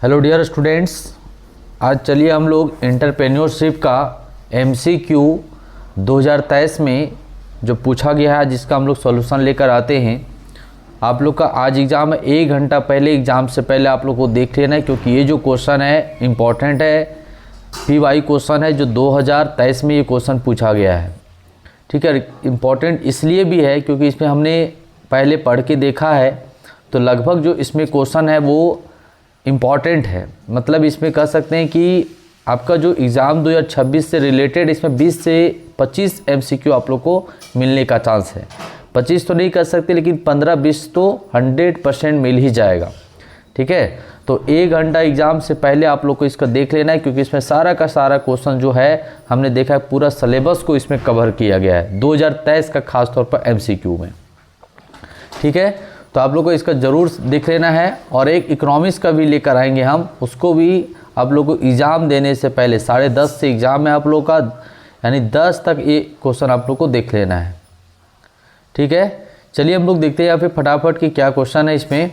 Hello dear students, आज चलिए हम लोग एंटरप्रेन्योरशिप का MCQ 2023 में जो पूछा गया है जिसका हम लोग सॉल्यूशन लेकर आते हैं। आप लोग का आज एग्ज़ाम है, 1 घंटा पहले एग्ज़ाम से पहले आप लोग को देख लेना है, क्योंकि ये जो क्वेश्चन है इम्पॉर्टेंट है, PY क्वेश्चन है जो 2023 में ये क्वेश्चन पूछा गया है। ठीक है, इम्पॉर्टेंट इसलिए भी है क्योंकि इसमें हमने पहले पढ़ के देखा है, तो लगभग जो इसमें क्वेश्चन है वो इम्पॉर्टेंट है। मतलब इसमें कह सकते हैं कि आपका जो एग्ज़ाम 2026 से रिलेटेड इसमें 20 से 25 MCQ आप लोग को मिलने का चांस है। 25 तो नहीं कर सकते, लेकिन 15-20 तो 100% मिल ही जाएगा। ठीक है, तो 1 घंटा एग्ज़ाम से पहले आप लोग को इसका देख लेना है, क्योंकि इसमें सारा का सारा क्वेश्चन जो है हमने देखा है, पूरा सिलेबस को इसमें कवर किया गया है 2023 का, खास तौर पर MCQ में। ठीक है, तो आप लोग को इसका ज़रूर देख लेना है। और एक इकोनॉमिक्स का भी लेकर आएंगे हम, उसको भी आप लोग को एग्ज़ाम देने से पहले 10:30 से एग्ज़ाम है आप लोग का, यानी 10 तक ये क्वेश्चन आप लोग को देख लेना है। ठीक है, चलिए हम लोग देखते हैं यहाँ पे फटाफट कि क्या क्वेश्चन है इसमें।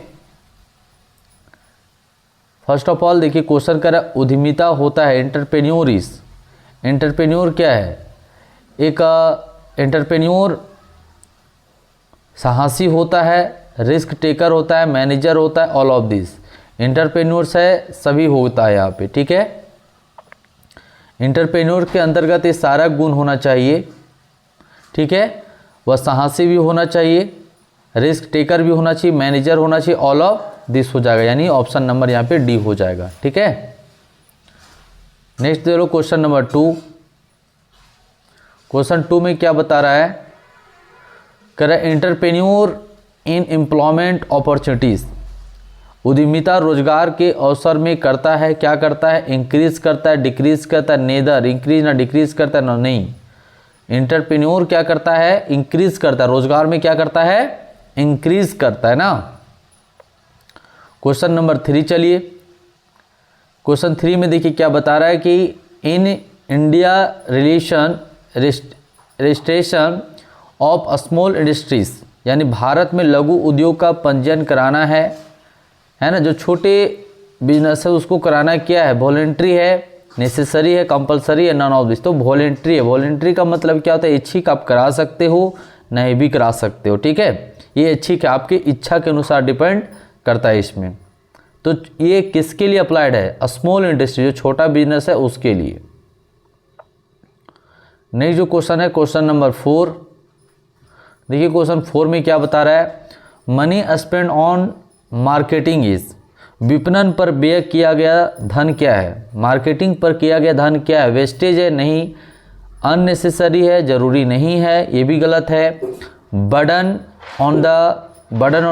फर्स्ट ऑफ ऑल देखिए, क्वेश्चन का उद्यमिता होता है एंटरप्रेन्योरिस। एंटरप्रेन्योर क्या है? एक एंटरप्रेन्योर साहसी होता है, रिस्क टेकर होता है, मैनेजर होता है, ऑल ऑफ दिस। एंटरप्रेन्योर्स है, सभी होता है यहाँ पे। ठीक है, एंटरप्रेन्योर के अंतर्गत ये सारा गुण होना चाहिए। ठीक है, वह साहसी भी होना चाहिए, रिस्क टेकर भी होना चाहिए, मैनेजर होना चाहिए, ऑल ऑफ दिस हो जाएगा, यानी ऑप्शन नंबर यहाँ पे डी हो जाएगा। ठीक है, नेक्स्ट दे लो क्वेश्चन नंबर 2। क्वेश्चन 2 में क्या बता रहा है? कह रहा है एंटरप्रेन्योर इन एम्प्लॉयमेंट अपॉर्चुनिटीज़। उद्यमिता रोजगार के अवसर में करता है, क्या करता है? इंक्रीज करता है, डिक्रीज करता है, नेदर इंक्रीज ना डिक्रीज करता है ना, नहीं। एंटरप्रेन्योर क्या करता है? इंक्रीज करता है, रोजगार में क्या करता है? इंक्रीज करता है ना। क्वेश्चन नंबर 3 चलिए। क्वेश्चन 3 में देखिए क्या बता रहा है कि in India registration of small industries, यानी भारत में लघु उद्योग का पंजीयन कराना है ना। जो छोटे बिजनेस है उसको कराना क्या है? वॉलेंट्री है, नेसेसरी है, कंपलसरी है, नन ऑफ दिस। तो वॉलेंट्री है। वॉलेंट्री का मतलब क्या होता है? इच्छिक आप करा सकते हो, नहीं भी करा सकते हो। ठीक है, ये इच्छिक है, आपकी इच्छा के अनुसार डिपेंड करता है इसमें। तो ये किसके लिए अप्लाइड है? स्मॉल इंडस्ट्री, जो छोटा बिजनेस है उसके लिए। नेक्स्ट जो क्वेश्चन है, क्वेश्चन नंबर 4। देखिए क्वेश्चन 4 में क्या बता रहा है? Money spend on marketing is. विपणन पर व्यय किया गया धन क्या है? मार्केटिंग पर किया गया धन क्या है? वेस्टेज है? नहीं। अननेसेसरी है? जरूरी नहीं है, ये भी गलत है। बर्डन ऑन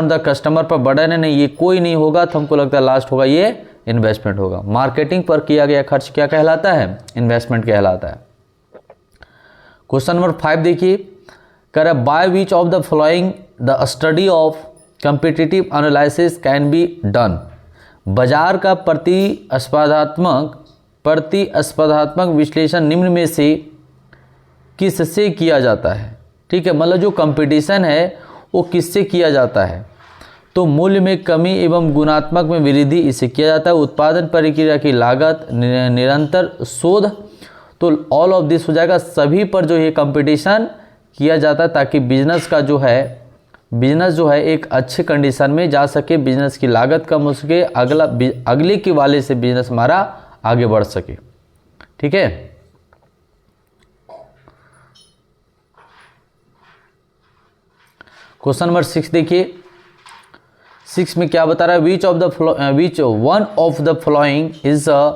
द कस्टमर पर बर्डन है? नहीं, ये कोई नहीं होगा, तो हमको लगता है लास्ट होगा, ये इन्वेस्टमेंट होगा। मार्केटिंग पर किया गया खर्च क्या कहलाता है? इन्वेस्टमेंट कहलाता है। क्वेश्चन नंबर 5 देखिए, कह रहा है by which of the following the study of competitive analysis can be done. बाजार का प्रतिस्पर्धात्मक विश्लेषण निम्न में से किससे किया जाता है? ठीक है, मतलब जो कंपटीशन है वो किससे किया जाता है? तो मूल्य में कमी एवं गुणात्मक में वृद्धि इससे किया जाता है। उत्पादन प्रक्रिया की लागत, निरंतर शोध, तो ऑल ऑफ दिस हो जाएगा। सभी पर जो ये कंपटीशन किया जाता है ताकि बिजनेस जो है एक अच्छे कंडीशन में जा सके, बिजनेस की लागत कम हो सके, अगले के वाले से बिजनेस हमारा आगे बढ़ सके। ठीक है, क्वेश्चन नंबर 6 देखिए। 6 में क्या बता रहा है? Which one of the following is a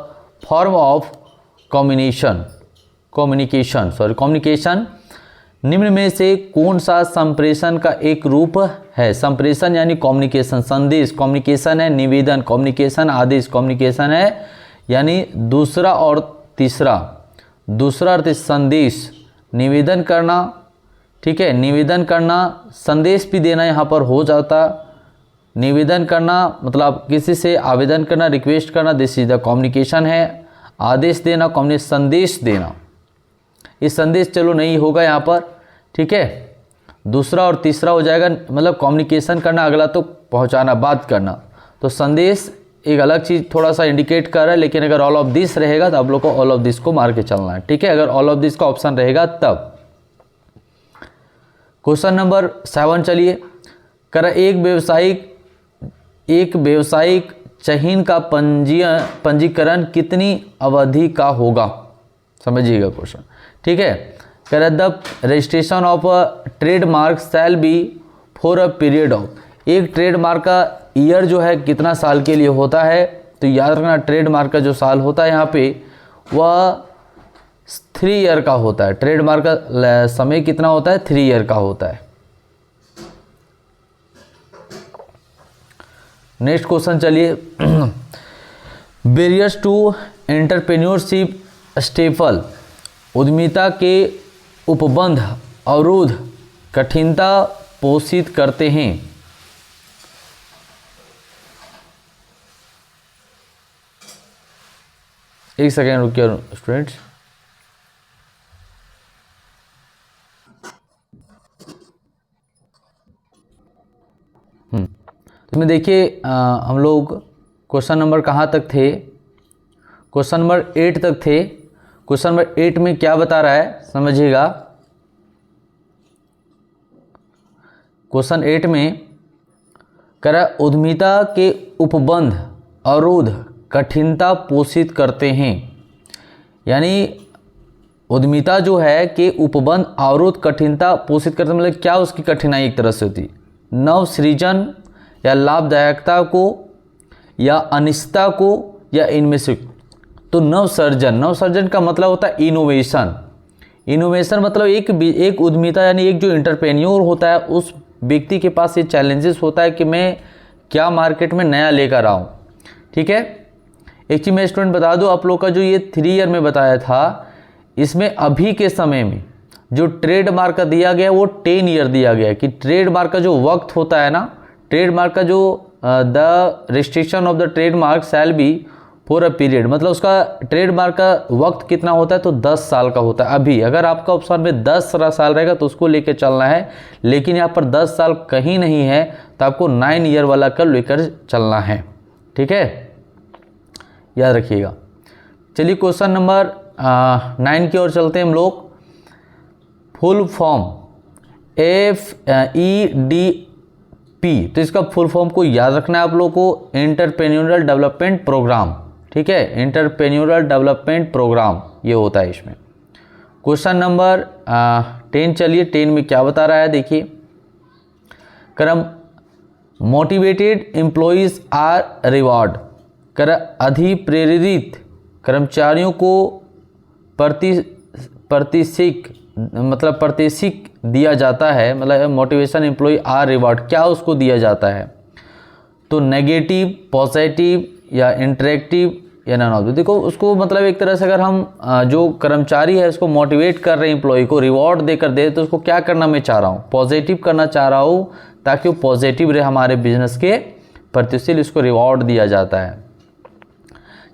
form of communication. निम्न में से कौन सा संप्रेषण का एक रूप है? संप्रेषण यानी कम्युनिकेशन, संदेश कम्युनिकेशन है, निवेदन कम्युनिकेशन, आदेश कम्युनिकेशन है, यानी दूसरा और तीसरा संदेश, निवेदन करना। ठीक है, निवेदन करना, संदेश भी देना यहाँ पर हो जाता। निवेदन करना मतलब किसी से आवेदन करना, रिक्वेस्ट करना, दिस इज द कम्युनिकेशन है। आदेश देना, संदेश देना, ये संदेश चलो नहीं होगा यहाँ पर। ठीक है, दूसरा और तीसरा हो जाएगा, मतलब कम्युनिकेशन करना, अगला तो पहुँचाना, बात करना। तो संदेश एक अलग चीज़ थोड़ा सा इंडिकेट कर रहा है, लेकिन अगर ऑल ऑफ दिस रहेगा तो आप लोग को ऑल ऑफ दिस को मार के चलना है, ठीक है। अगर ऑल ऑफ दिस का ऑप्शन रहेगा तब। क्वेश्चन नंबर 7 चलिए, कर एक व्यवसायिक चहीन का पंजीकरण कितनी अवधि का होगा, समझिएगा क्वेश्चन, ठीक है। कर the registration of a trademark shall be for a period of, एक ट्रेडमार्क का ईयर जो है कितना साल के लिए होता है, तो याद रखना ट्रेडमार्क का जो साल होता है यहाँ पे वह 3 ईयर का होता है। ट्रेडमार्क का समय कितना होता है, 3 ईयर का होता है। नेक्स्ट क्वेश्चन चलिए, बैरियर्स टू एंटरप्रेन्योरशिप स्टेपल, उद्यमिता के उपबंध अवरोध कठिनता पोषित करते हैं। एक सेकेंड रुकिए स्टूडेंट्स। तो में देखिए हम लोग क्वेश्चन नंबर कहाँ तक थे, क्वेश्चन नंबर 8 तक थे। क्वेश्चन नंबर 8 में क्या बता रहा है समझिएगा। क्वेश्चन 8 में कह रहा है उद्यमिता के उपबंध अवरोध कठिनता पोषित करते हैं, यानी उद्यमिता जो है कि उपबंध अवरोध कठिनता पोषित करते, मतलब क्या उसकी कठिनाई एक तरह से होती, नव सृजन या लाभदायकता को या अनिश्चितता को या इनमें से। तो नवसर्जन का मतलब होता है इनोवेशन मतलब एक उद्यमिता यानी एक जो एंटरप्रेन्योर होता है उस व्यक्ति के पास ये चैलेंजेस होता है कि मैं क्या मार्केट में नया लेकर आऊँ, ठीक है। एक चीज़ मैं स्टूडेंट बता दूं, आप लोग का जो ये 3 ईयर में बताया था, इसमें अभी के समय में जो ट्रेडमार्क का दिया गया वो 10 ईयर दिया गया है कि ट्रेडमार्क का जो वक्त होता है ना, ट्रेडमार्क का जो the restriction of the trademark shall be for a period, मतलब उसका ट्रेडमार्क का वक्त कितना होता है, तो 10 साल का होता है। अभी अगर आपका ऑप्शन में 10 साल रहेगा तो उसको लेकर चलना है, लेकिन यहाँ पर 10 साल कहीं नहीं है तो आपको 9 ईयर वाला कर लेकर चलना है, ठीक है, याद रखिएगा। चलिए क्वेश्चन नंबर 9 की ओर चलते हैं हम लोग। फुल फॉर्म FEDP, तो इसका फुल फॉर्म को याद रखना है आप लोगों को, एंटरप्रेन्योरियल डेवलपमेंट प्रोग्राम, ठीक है, एंटरप्रेन्योरियल डेवलपमेंट प्रोग्राम ये होता है इसमें। क्वेश्चन नंबर 10 चलिए, 10 में क्या बता रहा है देखिए। क्रम मोटिवेटेड एम्प्लॉइज आर रिवॉर्ड, कर अधिप्रेरित कर्मचारियों को प्रतिशिक दिया जाता है, मतलब मोटिवेशन एम्प्लॉय आर रिवॉर्ड, क्या उसको दिया जाता है, तो नेगेटिव, पॉजिटिव या इंटरेक्टिव या नॉन ऑफ। देखो उसको मतलब एक तरह से अगर हम जो कर्मचारी है उसको मोटिवेट कर रहे हैं, एम्प्लॉय को रिवॉर्ड देकर दे, तो उसको क्या करना मैं चाह रहा हूँ, पॉजिटिव करना चाह रहा हूँ ताकि वो पॉजिटिव रहे हमारे बिजनेस के प्रति, इसलिए उसको रिवॉर्ड दिया जाता है।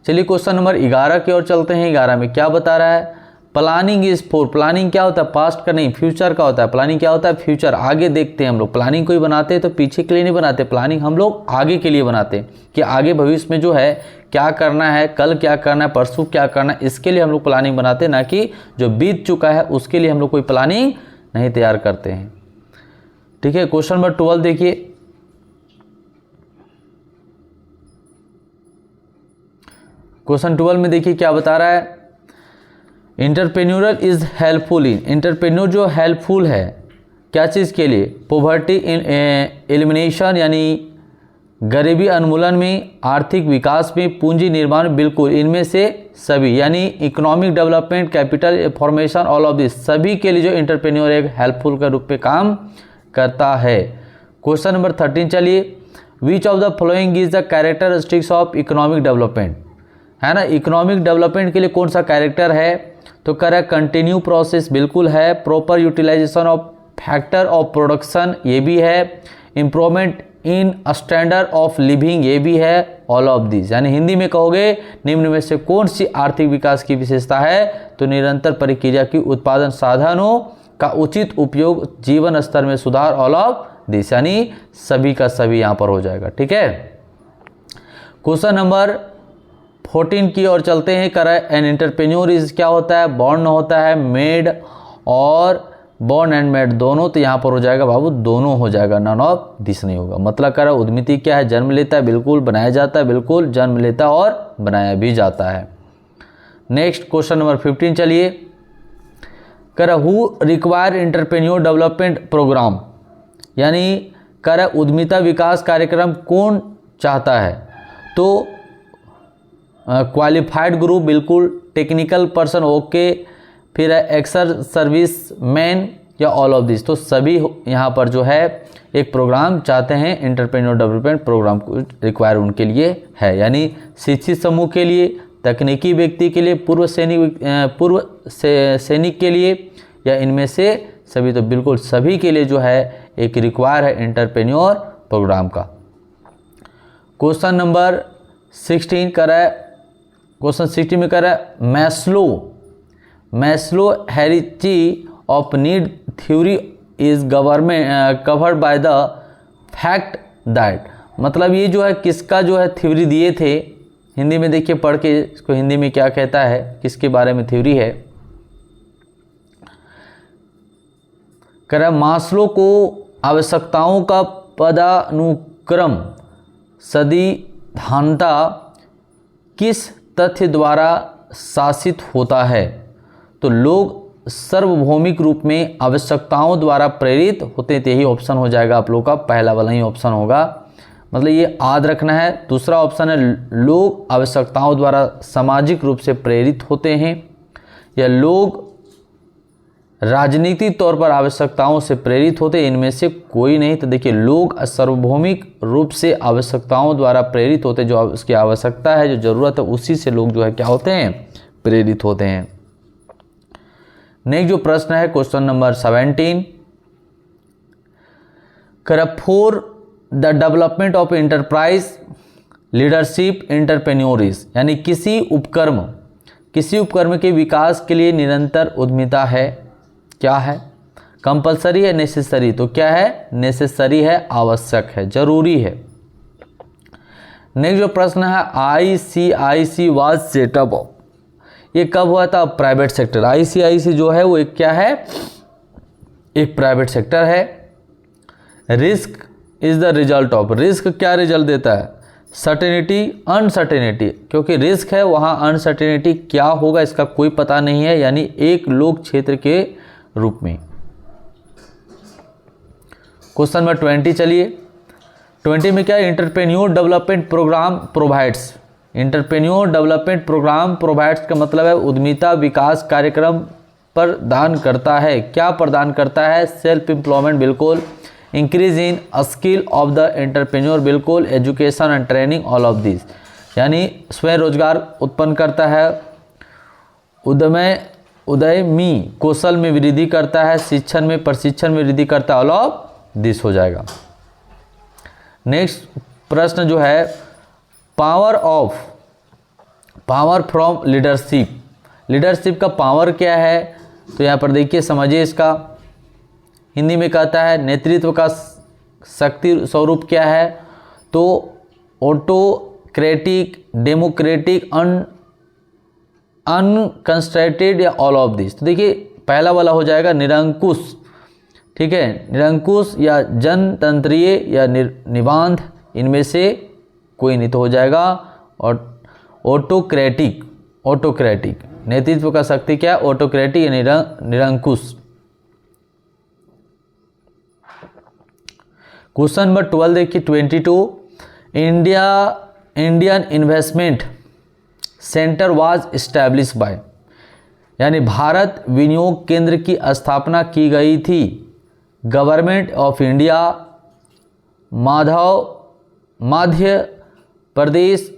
चलिए क्वेश्चन नंबर 11 की ओर चलते हैं। 11 में क्या बता रहा है, प्लानिंग इज फॉर, प्लानिंग क्या होता है, पास्ट का नहीं फ्यूचर का होता है। प्लानिंग क्या होता है, फ्यूचर, आगे देखते हैं हम लोग। प्लानिंग कोई बनाते हैं तो पीछे के लिए नहीं बनाते, प्लानिंग हम लोग आगे के लिए बनाते हैं कि आगे भविष्य में जो है क्या करना है, कल क्या करना है, परसों क्या करना है, इसके लिए हम लोग प्लानिंग बनाते हैं, ना कि जो बीत चुका है उसके लिए हम लोग कोई प्लानिंग नहीं तैयार करते हैं, ठीक है। क्वेश्चन नंबर 12 देखिए। क्वेश्चन 12 में देखिए क्या बता रहा है, entrepreneurial is helpful in, entrepreneur जो हेल्पफुल है क्या चीज़ के लिए, पॉवर्टी एलिमिनेशन यानी गरीबी उन्मूलन में, आर्थिक विकास में, पूंजी निर्माण, बिल्कुल इनमें से सभी, यानी economic development, capital formation, all of this, सभी के लिए जो एंटरप्रेन्योर एक हेल्पफुल के रूप में काम करता है। क्वेश्चन नंबर 13 चलिए। Which of the following is the characteristics of economic development, है ना, इकोनॉमिक डेवलपमेंट के लिए कौन सा कैरेक्टर है, तो करें कंटिन्यू प्रोसेस, बिल्कुल है, proper utilisation of factor of production, ये भी है, improvement in standard of living, ये भी है, ऑल ऑफ दिस, यानी हिंदी में कहोगे निम्न में से कौन सी आर्थिक विकास की विशेषता है, तो निरंतर प्रक्रिया की उत्पादन साधनों का उचित उपयोग, जीवन स्तर में सुधार, ऑल ऑफ दिस, यानी सभी का सभी यहाँ पर हो जाएगा, ठीक है। क्वेश्चन नंबर 14 की ओर चलते हैं। कर एन एंटरप्रेन्योर इज क्या होता है, बॉर्न होता है, मेड और बॉर्न एंड मेड दोनों, तो यहाँ पर हो जाएगा बाबू दोनों हो जाएगा, नन ऑफ दिस नहीं होगा। मतलब कर उद्यमिता क्या है, जन्म लेता है, बिल्कुल, बनाया जाता है, बिल्कुल, जन्म लेता है और बनाया भी जाता है। नेक्स्ट क्वेश्चन नंबर 15 चलिए। कर who require entrepreneur development programme, यानी कर उद्यमिता विकास कार्यक्रम कौन चाहता है, तो क्वालिफाइड ग्रुप, बिल्कुल, टेक्निकल पर्सन, ओके, फिर है एक्सर सर्विस मैन या ऑल ऑफ दिस, तो सभी यहाँ पर जो है एक प्रोग्राम चाहते हैं, एंटरप्रेन्योर डेवलपमेंट प्रोग्राम को रिक्वायर उनके लिए है, यानी शिक्षित समूह के लिए, तकनीकी व्यक्ति के लिए, पूर्व सैनिक के लिए, या इनमें से सभी, तो बिल्कुल सभी के लिए जो है एक रिक्वायर है एंटरप्रेन्योर प्रोग्राम का। क्वेश्चन नंबर 16 कर है, क्वेश्चन 16 में कर है Maslow hierarchy of need theory is government covered by the fact that, मतलब ये जो है किसका जो है थ्योरी दिए थे, हिंदी में देखिए पढ़ के इसको हिंदी में क्या कहता है, किसके बारे में थ्योरी है। कह रहा मास्लो को आवश्यकताओं का पदानुक्रम सिद्धांता किस तथ्य द्वारा शासित होता है, तो लोग सार्वभौमिक रूप में आवश्यकताओं द्वारा प्रेरित होते हैं, यही ऑप्शन हो जाएगा आप लोग का, पहला वाला ही ऑप्शन होगा, मतलब ये याद रखना है। दूसरा ऑप्शन है लोग आवश्यकताओं द्वारा सामाजिक रूप से प्रेरित होते हैं, या लोग राजनीतिक तौर पर आवश्यकताओं से प्रेरित होते हैं, इनमें से कोई नहीं। तो देखिए लोग सार्वभौमिक रूप से आवश्यकताओं द्वारा प्रेरित होते हैं, जो उसकी आवश्यकता है, जो ज़रूरत है, उसी से लोग जो है क्या होते हैं, प्रेरित होते हैं। नेक्स्ट जो प्रश्न है question number 17, for the development of enterprise leadership entrepreneurs, यानी किसी उपक्रम के विकास के लिए निरंतर उद्यमिता है, क्या है, कंपलसरी है, नेसेसरी, तो क्या है, नेसेसरी है, आवश्यक है, जरूरी है। नेक्स्ट जो प्रश्न है ICIC वाज सेटअप, ये कब हुआ था, प्राइवेट सेक्टर। ICIC जो है वो एक क्या है, एक प्राइवेट सेक्टर है। Risk is the result of, risk क्या रिजल्ट देता है, सर्टेनिटी अनसर्टेनिटी, क्योंकि रिस्क है वहाँ अनसर्टेनिटी क्या होगा इसका कोई पता नहीं है, यानी एक लोक क्षेत्र के रूप में। क्वेश्चन नंबर 20 चलिए। 20 में क्या है, entrepreneur development programme provides, entrepreneur development programme provides का मतलब है उद्यमिता विकास कार्यक्रम प्रदान करता है, क्या प्रदान करता है, सेल्फ एम्प्लॉयमेंट, बिल्कुल, increase in skill of the entrepreneur, बिल्कुल, education and training, all of this, यानी स्वयं रोजगार उत्पन्न करता है, उद्यमी कौशल में वृद्धि करता है, शिक्षण में प्रशिक्षण में वृद्धि करता है, ऑल ऑफ दिस हो जाएगा। नेक्स्ट प्रश्न जो है पावर फ्रॉम लीडरशिप, लीडरशिप का पावर क्या है, तो यहाँ पर देखिए समझिए इसका, हिंदी में कहता है नेतृत्व का शक्ति स्वरूप क्या है, तो ऑटोक्रेटिक, डेमोक्रेटिक, अनकंस्ट्रेंटेड या ऑल ऑफ दिस। तो देखिए पहला वाला हो जाएगा निरंकुश, ठीक है, निरंकुश या जनतंत्रीय या निबंध, इनमें से कोई नहीं, तो हो जाएगा और ऑटोक्रेटिक, ऑटोक्रेटिक, नेतृत्व का शक्ति क्या है, ऑटोक्रेटिक या निरंकुश। क्वेश्चन नंबर 12 देखिए 22, Indian investment centre was establish bye, यानी भारत विनियोग केंद्र की स्थापना की गई थी government of India, Madhya Pradesh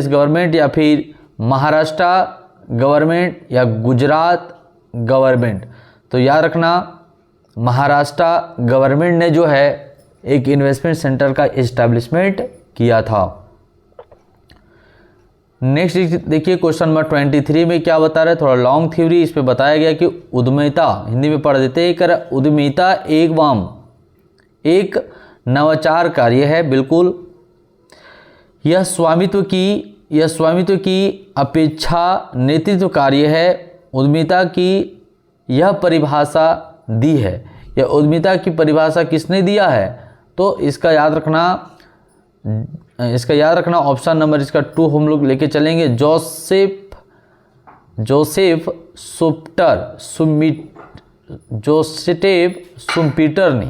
government या फिर महाराष्ट्र गवर्नमेंट या गुजरात गवर्नमेंट। तो याद रखना महाराष्ट्र गवर्नमेंट ने जो है एक इन्वेस्टमेंट सेंटर का एस्टैब्लिशमेंट किया था। नेक्स्ट देखिए क्वेश्चन नंबर 23 में क्या बता रहे हैं, थोड़ा लॉन्ग थ्योरी, इस पे बताया गया कि उद्यमिता, हिंदी में पढ़ देते हैं, कर उद्यमिता एक नवाचार कार्य है, बिल्कुल, यह स्वामित्व की अपेक्षा नेतृत्व कार्य है। उद्यमिता की यह परिभाषा दी है। यह उद्यमिता की परिभाषा किसने दिया है? तो इसका याद रखना ऑप्शन नंबर इसका 2 हम लोग लेके चलेंगे। जोसेफ शुम्पीटर ने।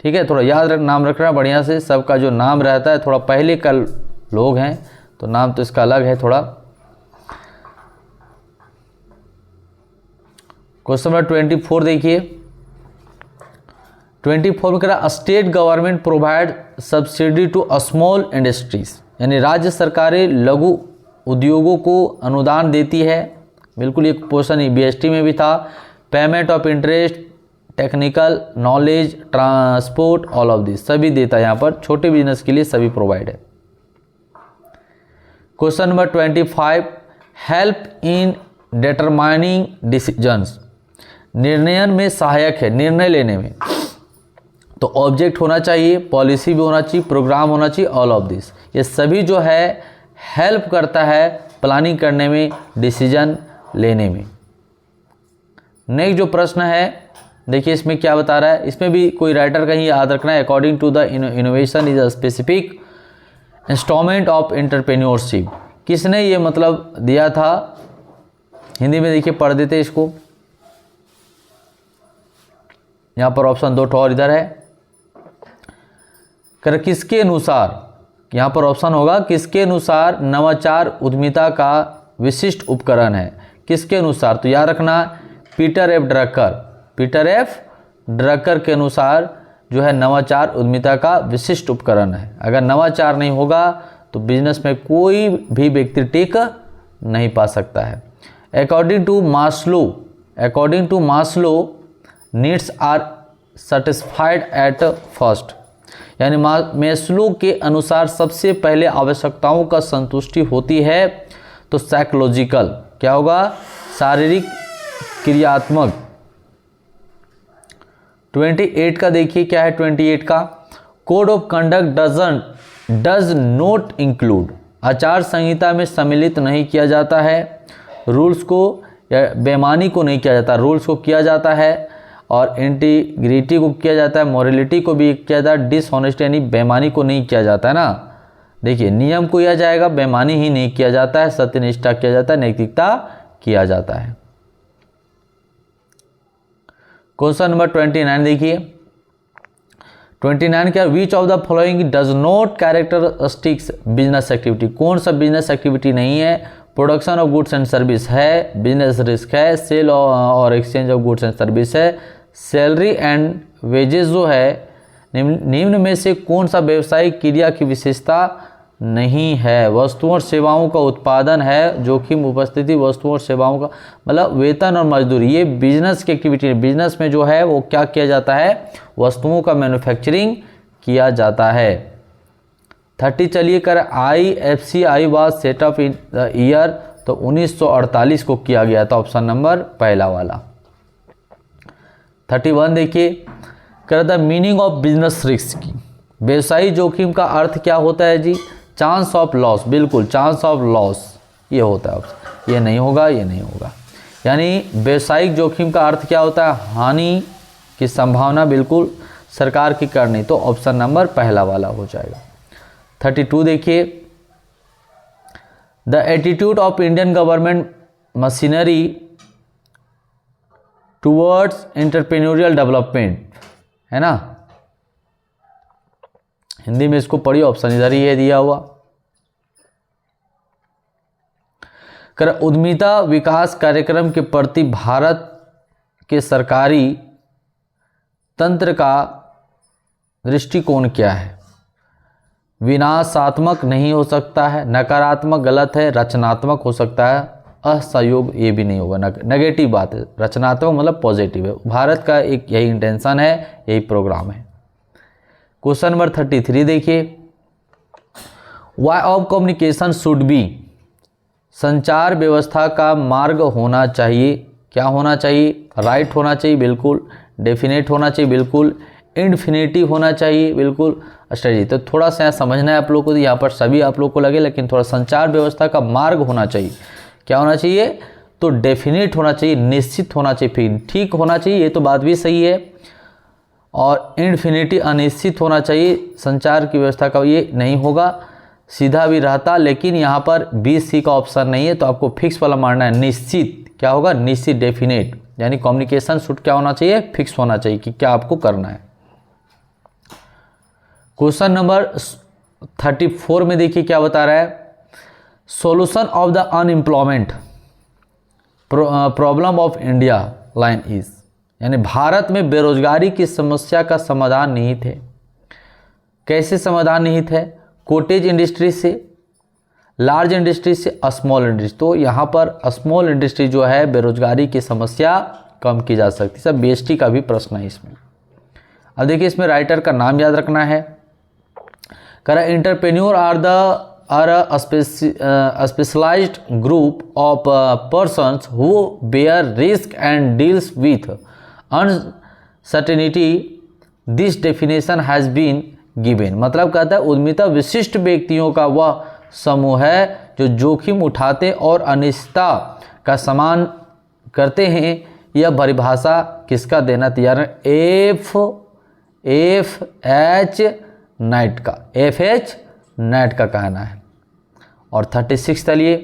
ठीक है, थोड़ा नाम रखना बढ़िया से। सबका जो नाम रहता है थोड़ा पहले का लोग हैं तो नाम तो इसका अलग है थोड़ा। क्वेश्चन नंबर 24 देखिए। 24 में कह रहा state government provide subsidy to small industries, यानी राज्य सरकारें लघु उद्योगों को अनुदान देती है। बिल्कुल एक क्वेश्चन बीएसटी में भी था। Payment of interest, technical knowledge, transport, all of this सभी देता है यहाँ पर। छोटे बिजनेस के लिए सभी प्रोवाइड है। Question number 25 help in determining decisions, निर्णयन में सहायक है, निर्णय लेने में। तो ऑब्जेक्ट होना चाहिए, पॉलिसी भी होना चाहिए, प्रोग्राम होना चाहिए, ऑल ऑफ दिस। ये सभी जो है हेल्प करता है प्लानिंग करने में, डिसीजन लेने में। नेक्स्ट जो प्रश्न है देखिए इसमें क्या बता रहा है। इसमें भी कोई राइटर कहीं याद रखना है। According to the innovation is a specific instrument of entrepreneurship. किसने ये मतलब दिया था? हिंदी में देखिए पढ़ देते इसको। यहाँ पर ऑप्शन 2 और इधर है। कर किसके अनुसार, यहाँ पर ऑप्शन होगा किसके अनुसार नवाचार उद्यमिता का विशिष्ट उपकरण है। किसके अनुसार? तो याद रखना पीटर एफ ड्रकर के अनुसार जो है नवाचार उद्यमिता का विशिष्ट उपकरण है। अगर नवाचार नहीं होगा तो बिजनेस में कोई भी व्यक्ति टिक नहीं पा सकता है। According to Maslow needs are satisfied at first, यानी मास्लो के अनुसार सबसे पहले आवश्यकताओं का संतुष्टि होती है। तो साइकोलॉजिकल क्या होगा? शारीरिक क्रियात्मक। 28 का देखिए क्या है। 28 का code of conduct does not include, आचार संहिता में सम्मिलित नहीं किया जाता है। रूल्स को या बेईमानी को नहीं किया जाता, रूल्स को किया जाता है। और इंटीग्रिटी को किया जाता है, मोरलिटी को भी किया जाता है। डिसऑनेस्टी यानी बेईमानी को नहीं किया जाता है ना। देखिए नियम को किया जाएगा, बेईमानी ही नहीं किया जाता है। सत्यनिष्ठा किया जाता है, नैतिकता किया जाता है। क्वेश्चन नंबर 29 देखिए। 29 क्या? Which of the following does not characteristics business activity, कौन सा बिजनेस एक्टिविटी नहीं है? Production of goods and service है, बिजनेस रिस्क है, सेल और exchange of goods and service है, सैलरी एंड वेजेस जो है। निम्न में से कौन सा व्यवसायिक क्रिया की विशेषता नहीं है? वस्तुओं और सेवाओं का उत्पादन है, जोखिम उपस्थिति वस्तुओं और सेवाओं का मतलब वेतन और मजदूरी, ये बिजनेस की एक्टिविटी है। बिजनेस में जो है वो क्या किया जाता है? वस्तुओं का मैन्युफैक्चरिंग किया जाता है। 30 चलिए कर IFCI was set up in the year, तो 1948 को किया गया था, ऑप्शन नंबर पहला वाला। 31 देखिए कर the meaning of business risk की, व्यवसायी जोखिम का अर्थ क्या होता है जी? चांस ऑफ लॉस, बिल्कुल चांस ऑफ लॉस ये होता है। ये नहीं होगा, ये नहीं होगा। यानी व्यवसायिक जोखिम का अर्थ क्या होता है? हानि की संभावना बिल्कुल सरकार की करनी, तो ऑप्शन नंबर पहला वाला हो जाएगा। 32 देखिए the attitude of Indian government machinery towards entrepreneurial development है ना। हिंदी में इसको पढ़िए, ऑप्शन इधर ही है दिया हुआ। कर उद्यमिता विकास कार्यक्रम के प्रति भारत के सरकारी तंत्र का दृष्टिकोण क्या है? विनाशात्मक नहीं हो सकता है, नकारात्मक गलत है, रचनात्मक हो सकता है, असहयोग ये भी नहीं होगा, नेगेटिव बात है। रचनात्मक मतलब पॉजिटिव है। भारत का एक यही इंटेंशन है, यही प्रोग्राम है। क्वेश्चन नंबर 33 देखिए way of communication should be, संचार व्यवस्था का मार्ग होना चाहिए। क्या होना चाहिए? राइट होना चाहिए बिल्कुल, डेफिनेट होना चाहिए बिल्कुल, इन्फिनिटिव होना चाहिए, बिल्कुल स्ट्रेटजी। तो थोड़ा सा यहाँ समझना है आप लोग को, यहाँ पर सभी आप लोग को लगे, लेकिन थोड़ा संचार व्यवस्था का मार्ग होना चाहिए। क्या होना चाहिए? तो डेफिनेट होना चाहिए, निश्चित होना चाहिए, फिर ठीक होना चाहिए, ये तो बात भी सही है। और इन्फिनिटी अनिश्चित होना चाहिए, संचार की व्यवस्था का ये नहीं होगा, सीधा भी रहता, लेकिन यहाँ पर बी सी का ऑप्शन नहीं है, तो आपको फिक्स वाला मारना है, निश्चित। क्या होगा? निश्चित, डेफिनेट, यानी कम्युनिकेशन शुड क्या होना चाहिए? फिक्स होना चाहिए कि क्या आपको करना है। क्वेश्चन नंबर 34 में देखिए क्या बता रहा है, solution of the unemployment problem of India line is, यानी भारत में बेरोजगारी की समस्या का समाधान निहित है। कैसे समाधान निहित है? कॉटेज इंडस्ट्री से, लार्ज इंडस्ट्री से, स्मॉल इंडस्ट्री। तो यहाँ पर स्मॉल इंडस्ट्री जो है बेरोजगारी की समस्या कम की जा सकती है। सब बीएसटी का भी प्रश्न है इसमें। अब देखिए इसमें राइटर का नाम याद रखना है। करा entrepreneur are a specialised group of persons who bear risk and deals with uncertainty, this definition has been given. मतलब कहता है उद्यमिता विशिष्ट व्यक्तियों का वह समूह है जो जोखिम उठाते और अनिश्चितता का सामना करते हैं। यह परिभाषा किसका देना तैयार है? एफ एच नाइट का, एफ एच नाइट का कहना है। और 36 चलिए,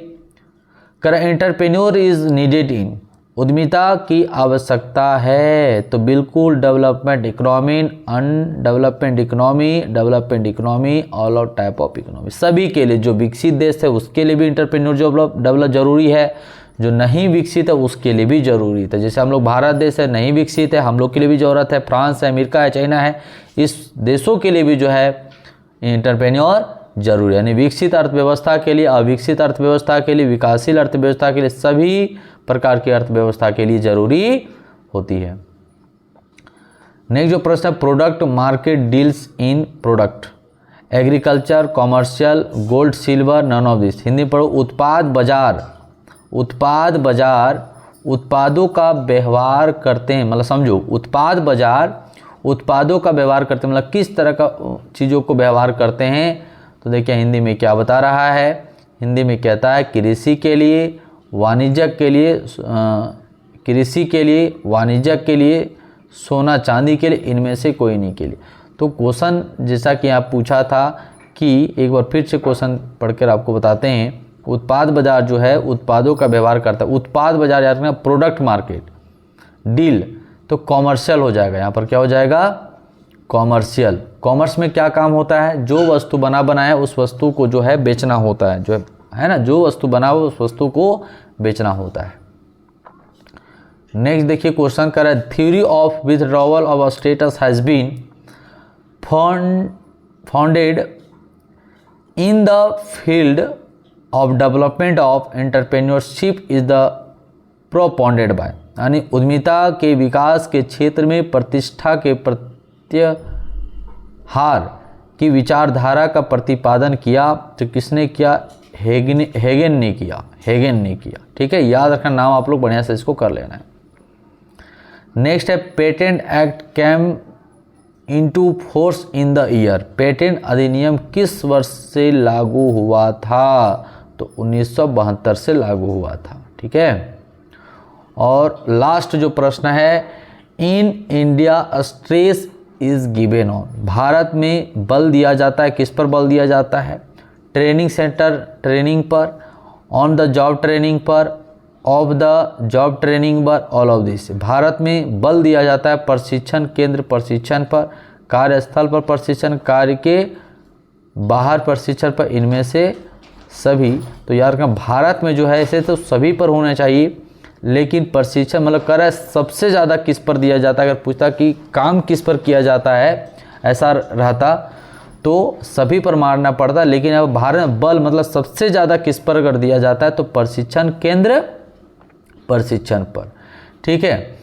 कर एंटरप्रेन्योर इज नीडेड इन, उद्यमिता की आवश्यकता है, तो बिल्कुल development economy, undevelopment economy, development economy, all out type of economy, सभी के लिए। जो विकसित देश है उसके लिए भी इंटरप्रेन्योर डेवलप जरूरी है, जो नहीं विकसित है उसके लिए भी जरूरी है। जैसे हम लोग भारत देश है, नहीं विकसित है, हम लोग के लिए भी ज़रूरत है, फ्रांस है, अमेरिका है, चाइना है, इस देशों के लिए भी जो है इंटरप्रेन्योर जरूरी है। यानी विकसित अर्थव्यवस्था के लिए, अविकसित अर्थव्यवस्था के लिए, विकासशील अर्थव्यवस्था के लिए, सभी प्रकार की अर्थव्यवस्था के लिए जरूरी होती है। नेक्स्ट जो प्रश्न है, product market deals in product, agriculture, commercial, gold, silver, none of this. Hindi पढ़ो। उत्पाद बाजार, उत्पाद बाजार उत्पादों का व्यवहार करते हैं, मतलब समझो उत्पाद बाजार उत्पादों का व्यवहार करते हैं, मतलब किस तरह का चीज़ों को व्यवहार करते हैं। तो देखिए हिंदी में क्या बता रहा है, हिंदी में कहता है कृषि के लिए, वाणिज्य के लिए, कृषि के लिए, वाणिज्य के लिए, सोना चांदी के लिए, इनमें से कोई नहीं के लिए। तो क्वेश्चन जैसा कि आप पूछा था कि एक बार फिर से क्वेश्चन पढ़कर आपको बताते हैं। उत्पाद बाजार जो है उत्पादों का व्यवहार करता है, उत्पाद बाजार याद रखना, प्रोडक्ट मार्केट डील तो कॉमर्शियल हो जाएगा, यहाँ पर क्या हो जाएगा? कॉमर्शियल। कॉमर्स में क्या काम होता है? जो वस्तु बनाए उस वस्तु को जो है बेचना होता है, जो है ना, जो वस्तु बना हो उस वस्तु को बेचना होता है। नेक्स्ट देखिए क्वेश्चन कर रहा है, theory of withdrawal of status has been founded in the field of development of entrepreneurship is the propounded by, यानी उद्यमिता के विकास के क्षेत्र में प्रतिष्ठा के प्रत्याहार की विचारधारा का प्रतिपादन किया। तो किसने किया? हेगेन ने किया, हेगेन ने किया। ठीक है, याद रखना नाम, आप लोग बढ़िया से इसको कर लेना है। नेक्स्ट है, patent act came into force in the year, patent अधिनियम किस वर्ष से लागू हुआ था? तो 1972 से लागू हुआ था। ठीक है, और लास्ट जो प्रश्न है, in India stress is given on, Bharat में बल दिया जाता है, किस पर बल दिया जाता है? ट्रेनिंग सेंटर ट्रेनिंग पर, ऑन द जॉब ट्रेनिंग पर, ऑफ द जॉब ट्रेनिंग पर, ऑल ऑफ दिस। भारत में बल दिया जाता है प्रशिक्षण केंद्र प्रशिक्षण पर, कार्यस्थल पर प्रशिक्षण, कार्य के बाहर प्रशिक्षण पर, इनमें से सभी। तो यार का भारत में जो है ऐसे तो सभी पर होना चाहिए, लेकिन प्रशिक्षण मतलब कर रहा है सबसे ज़्यादा किस पर दिया जाता है। अगर पूछता कि काम किस पर किया जाता है ऐसा रहता तो सभी पर मारना पड़ता, लेकिन अब भारत में बल मतलब सबसे ज़्यादा किस पर अगर दिया जाता है तो प्रशिक्षण केंद्र प्रशिक्षण पर। ठीक है,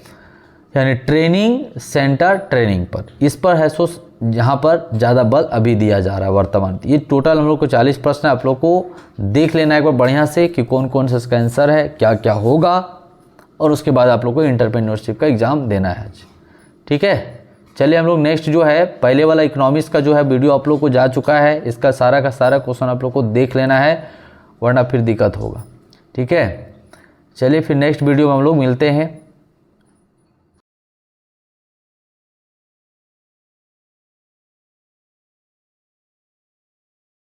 यानी ट्रेनिंग सेंटर ट्रेनिंग पर, इस पर है सो यहाँ पर ज़्यादा बल अभी दिया जा रहा है वर्तमान। ये टोटल हम लोग को 40 प्रश्न है, आप लोग को देख लेना एक बार बढ़िया से कि कौन कौन सा इसका आंसर है, क्या क्या होगा, और उसके बाद आप लोग को एंटरप्रेन्योरशिप का एग्ज़ाम देना है आज। ठीक है, चलिए हम लोग नेक्स्ट जो है पहले वाला इकोनॉमिक्स का जो है वीडियो आप लोग को जा चुका है, इसका सारा का सारा क्वेश्चन आप लोग को देख लेना है, वरना फिर दिक्कत होगा। ठीक है, चलिए फिर नेक्स्ट वीडियो में हम लोग मिलते हैं।